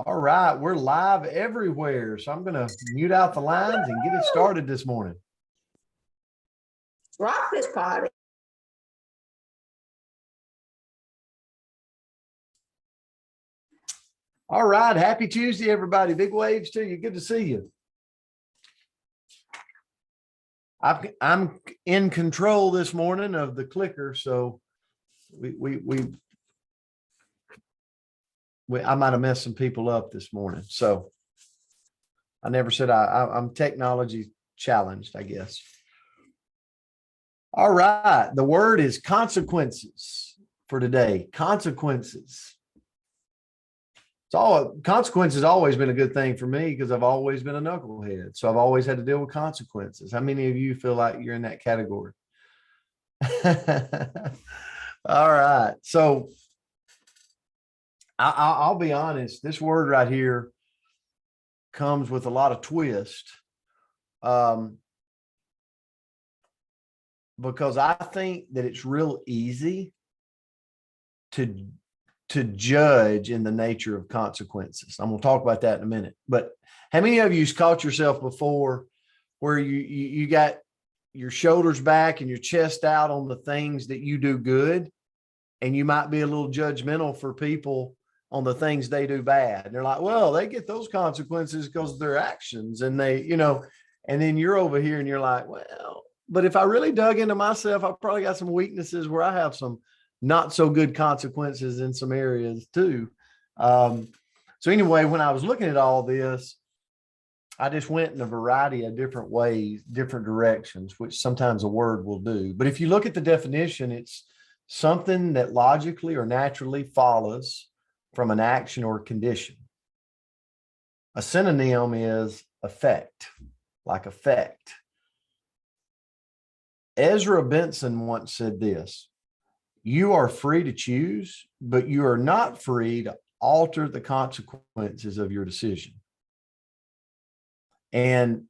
All right, we're live everywhere. So I'm going to mute out the lines and get it started this morning. Rock this party. All right, happy Tuesday, everybody. Big waves to you. Good to see you. I'm in control this morning of the clicker, so I might have messed some people up this morning. So I never said I'm technology challenged, I guess. All right. The word is consequences for today. Consequences. Consequences always been a good thing for me because I've always been a knucklehead. So I've always had to deal with consequences. How many of you feel like you're in that category? All right. So I'll be honest, this word right here comes with a lot of twist. Because I think that it's real easy to judge in the nature of consequences. I'm going to talk about that in a minute. But how many of you caught yourself before where you got your shoulders back and your chest out on the things that you do good, and you might be a little judgmental for people on the things they do bad? And they're like, well, they get those consequences because of their actions, and and then you're over here and you're like, well, but if I really dug into myself, I probably got some weaknesses where I have some not so good consequences in some areas too. So anyway, when I was looking at all this, I just went in a variety of different ways, different directions, which sometimes a word will do. But if you look at the definition, it's something that logically or naturally follows from an action or condition. A synonym is effect, like effect. Ezra Benson once said this: you are free to choose, but you are not free to alter the consequences of your decision. And,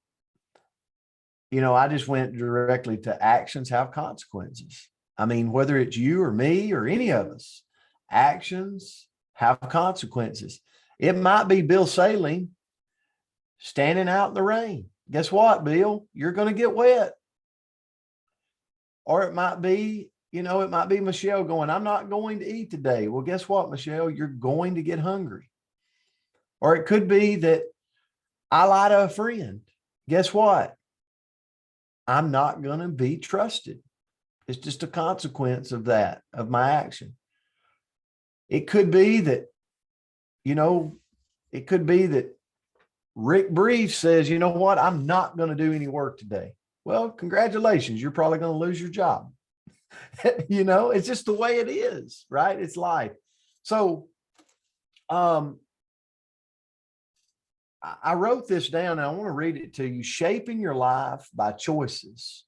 I just went directly to actions have consequences. I mean, whether it's you or me or any of us, actions have consequences. It might be Bill sailing, standing out in the rain. Guess what, Bill? You're going to get wet. Or it might be, Michelle going, I'm not going to eat today. Well, guess what, Michelle? You're going to get hungry. Or it could be that I lie to a friend. Guess what? I'm not going to be trusted. It's just a consequence of that, of my action. It could be that, Rick Brief says, you know what? I'm not going to do any work today. Well, congratulations. You're probably going to lose your job. It's just the way it is, right? It's life. So, I wrote this down and I want to read it to you. Shaping your life by choices.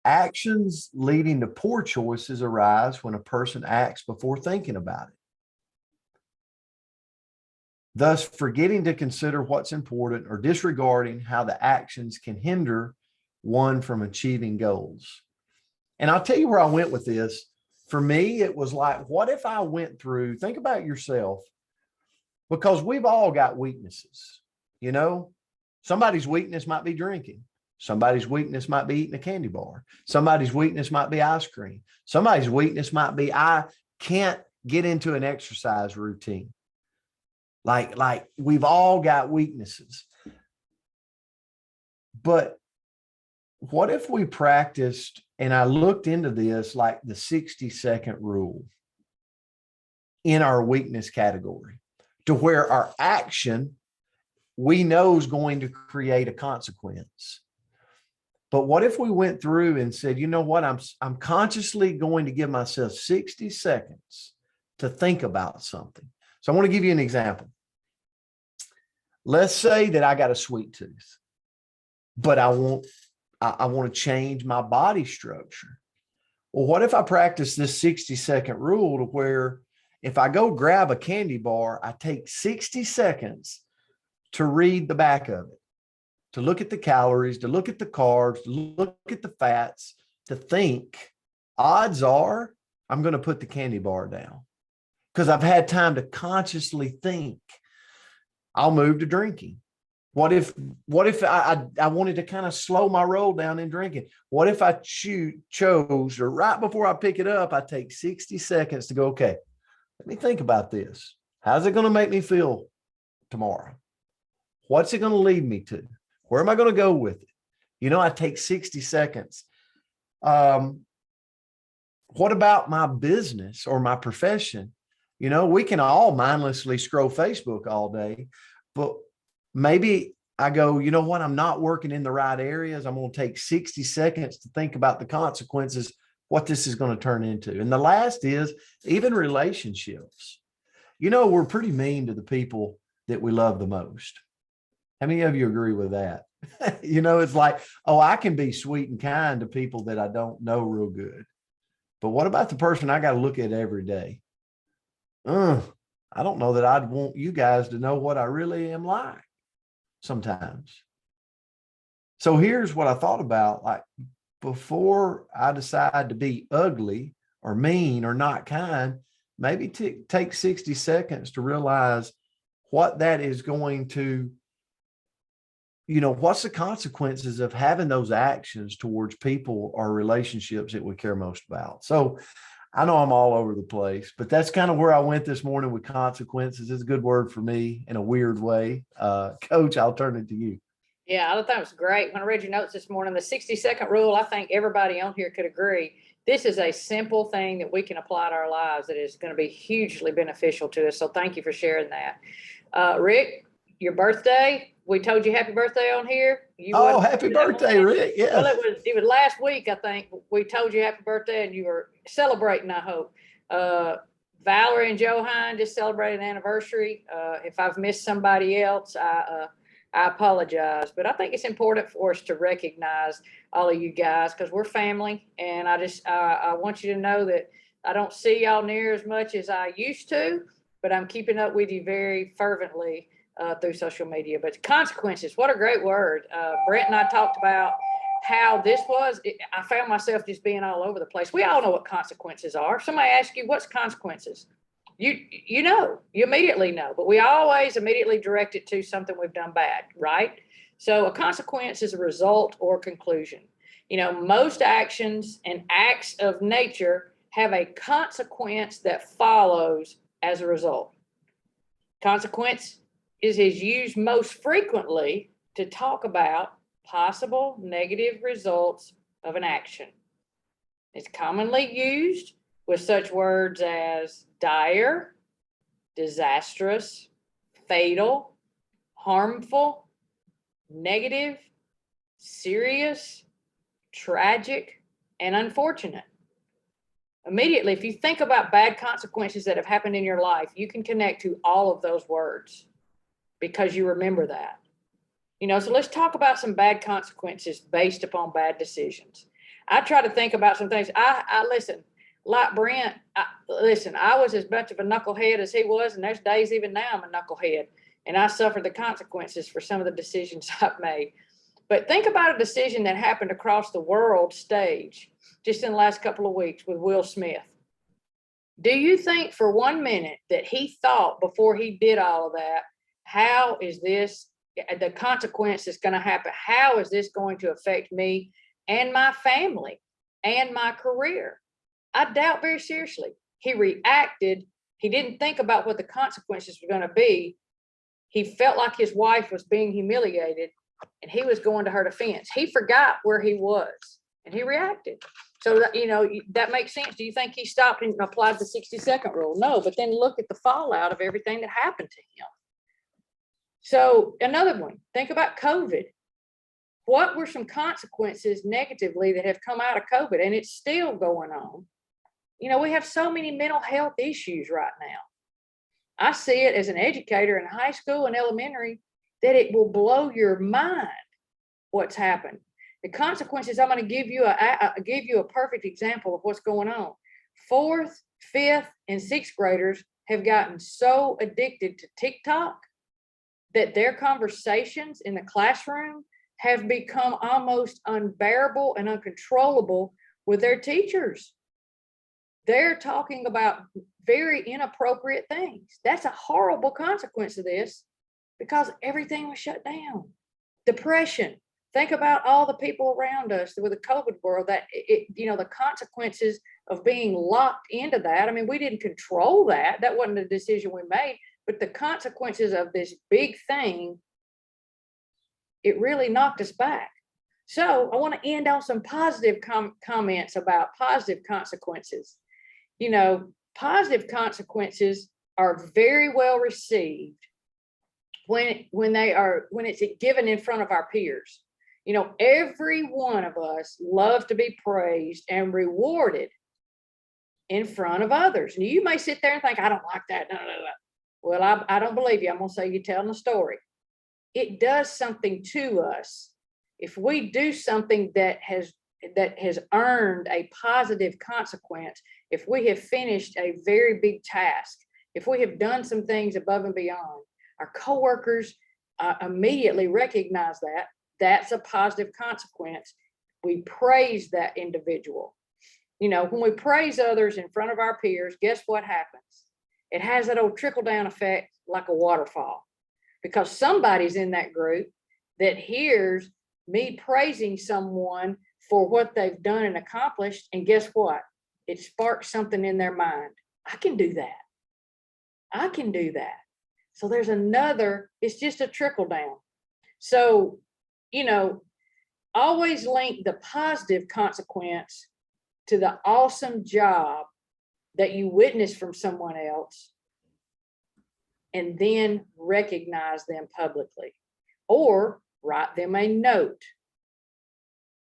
Actions leading to poor choices arise when a person acts before thinking about it, thus forgetting to consider what's important or disregarding how the actions can hinder one from achieving goals. And I'll tell you where I went with this. For me, it was like, what if I went through, think about yourself, because we've all got weaknesses. Somebody's weakness might be drinking. Somebody's weakness might be eating a candy bar. Somebody's weakness might be ice cream. Somebody's weakness might be, I can't get into an exercise routine. Like we've all got weaknesses. But what if we practiced, and I looked into this, like the 60-second rule in our weakness category, to where our action we know is going to create a consequence. But what if we went through and said, you know what, I'm consciously going to give myself 60 seconds to think about something. So I want to give you an example. Let's say that I got a sweet tooth, but I want to change my body structure. Well, what if I practice this 60-second rule to where if I go grab a candy bar, I take 60 seconds to read the back of it, to look at the calories, to look at the carbs, to look at the fats, to think, odds are I'm going to put the candy bar down. because I've had time to consciously think. I'll move to drinking. What if I wanted to kind of slow my roll down in drinking? What if I chose, or right before I pick it up, I take 60 seconds to go, okay, let me think about this. How's it going to make me feel tomorrow? What's it going to lead me to? Where am I going to go with it? You know, I take 60 seconds. What about my business or my profession? You know, we can all mindlessly scroll Facebook all day, but maybe I go, you know what? I'm not working in the right areas. I'm going to take 60 seconds to think about the consequences, what this is going to turn into. And the last is even relationships. You know, we're pretty mean to the people that we love the most. How many of you agree with that? You know, it's like, oh, I can be sweet and kind to people that I don't know real good. But what about the person I got to look at every day? I don't know that I'd want you guys to know what I really am like sometimes. So here's what I thought about, like, before I decide to be ugly or mean or not kind, maybe take 60 seconds to realize what that is going to, you know, what's the consequences of having those actions towards people or relationships that we care most about. So I know I'm all over the place, but that's kind of where I went this morning with consequences. It's a good word for me in a weird way. Coach, I'll turn it to you. Yeah, I thought it was great. When I read your notes this morning, the 60-second rule, I think everybody on here could agree. This is a simple thing that we can apply to our lives that is going to be hugely beneficial to us. So thank you for sharing that. Rick, your birthday, we told you happy birthday on here. Oh, happy birthday, Rick. Yeah. Well, it was last week, I think. We told you happy birthday and you were celebrating, I hope. Valerie and Johan just celebrated an anniversary. If I've missed somebody else, I apologize, but I think it's important for us to recognize all of you guys because we're family. And I want you to know that I don't see y'all near as much as I used to, but I'm keeping up with you very fervently through social media. But consequences, what a great word. Brent and I talked about how this was. I found myself just being all over the place. We all know what consequences are. If somebody asks you, what's consequences? You know, you immediately know, but we always immediately direct it to something we've done bad, right? So a consequence is a result or conclusion. You know, most actions and acts of nature have a consequence that follows as a result. Consequence is used most frequently to talk about possible negative results of an action. It's commonly used with such words as dire, disastrous, fatal, harmful, negative, serious, tragic, and unfortunate. Immediately, if you think about bad consequences that have happened in your life, you can connect to all of those words because you remember that. You know, so let's talk about some bad consequences based upon bad decisions. I try to think about some things. I listen, like Brent, I was as much of a knucklehead as he was, and there's days even now I'm a knucklehead, and I suffer the consequences for some of the decisions I've made. But think about a decision that happened across the world stage just in the last couple of weeks with Will Smith. Do you think for 1 minute that he thought before he did all of that, how is this, the consequence that's going to happen? How is this going to affect me and my family and my career? I doubt very seriously. He reacted. He didn't think about what the consequences were going to be. He felt like his wife was being humiliated and he was going to her defense. He forgot where he was and he reacted. So that, you know, that makes sense. Do you think he stopped and applied the 60-second rule? No, but then look at the fallout of everything that happened to him. So another one, think about COVID. What were some consequences negatively that have come out of COVID? And it's still going on. You know, we have so many mental health issues right now. I see it as an educator in high school and elementary that it will blow your mind what's happened. The consequences, I'm going to give you a perfect example of what's going on. 4th, 5th, and 6th graders have gotten so addicted to TikTok that their conversations in the classroom have become almost unbearable and uncontrollable with their teachers. they're talking about very inappropriate things. That's a horrible consequence of this because everything was shut down. Depression. Think about all the people around us with the COVID world that the consequences of being locked into that. I mean, we didn't control that. That wasn't a decision we made, but the consequences of this big thing, it really knocked us back. So I want to end on some positive comments about positive consequences. Positive consequences are very well received when it's given in front of our peers. Every one of us love to be praised and rewarded in front of others. And you may sit there and think, I don't like that. No. Well, I don't believe you. I'm going to say you're telling a story. It does something to us. If we do something that has earned a positive consequence, if we have finished a very big task, if we have done some things above and beyond, our coworkers immediately recognize that. That's a positive consequence. We praise that individual. When we praise others in front of our peers, guess what happens? It has that old trickle down effect like a waterfall, because somebody's in that group that hears me praising someone for what they've done and accomplished. And guess what? It sparks something in their mind. I can do that. I can do that. So there's it's just a trickle down. So, always link the positive consequence to the awesome job that you witnessed from someone else, and then recognize them publicly, or write them a note,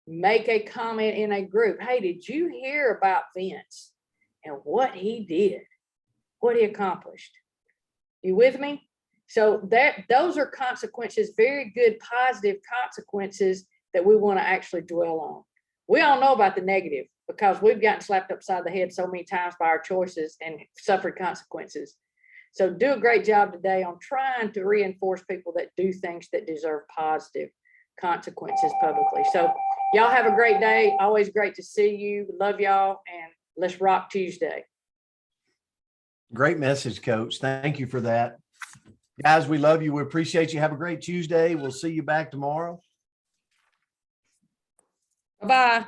make a comment in a group. Hey, did you hear about Vince and what he did, what he accomplished? You with me? So those are consequences, very good positive consequences that we want to actually dwell on. We all know about the negative because we've gotten slapped upside the head so many times by our choices and suffered consequences. So do a great job today on trying to reinforce people that do things that deserve positive consequences publicly. So y'all have a great day. Always great to see you. Love y'all, and let's rock Tuesday. Great message, Coach. Thank you for that. Guys, we love you. We appreciate you. Have a great Tuesday. We'll see you back tomorrow. Bye-bye.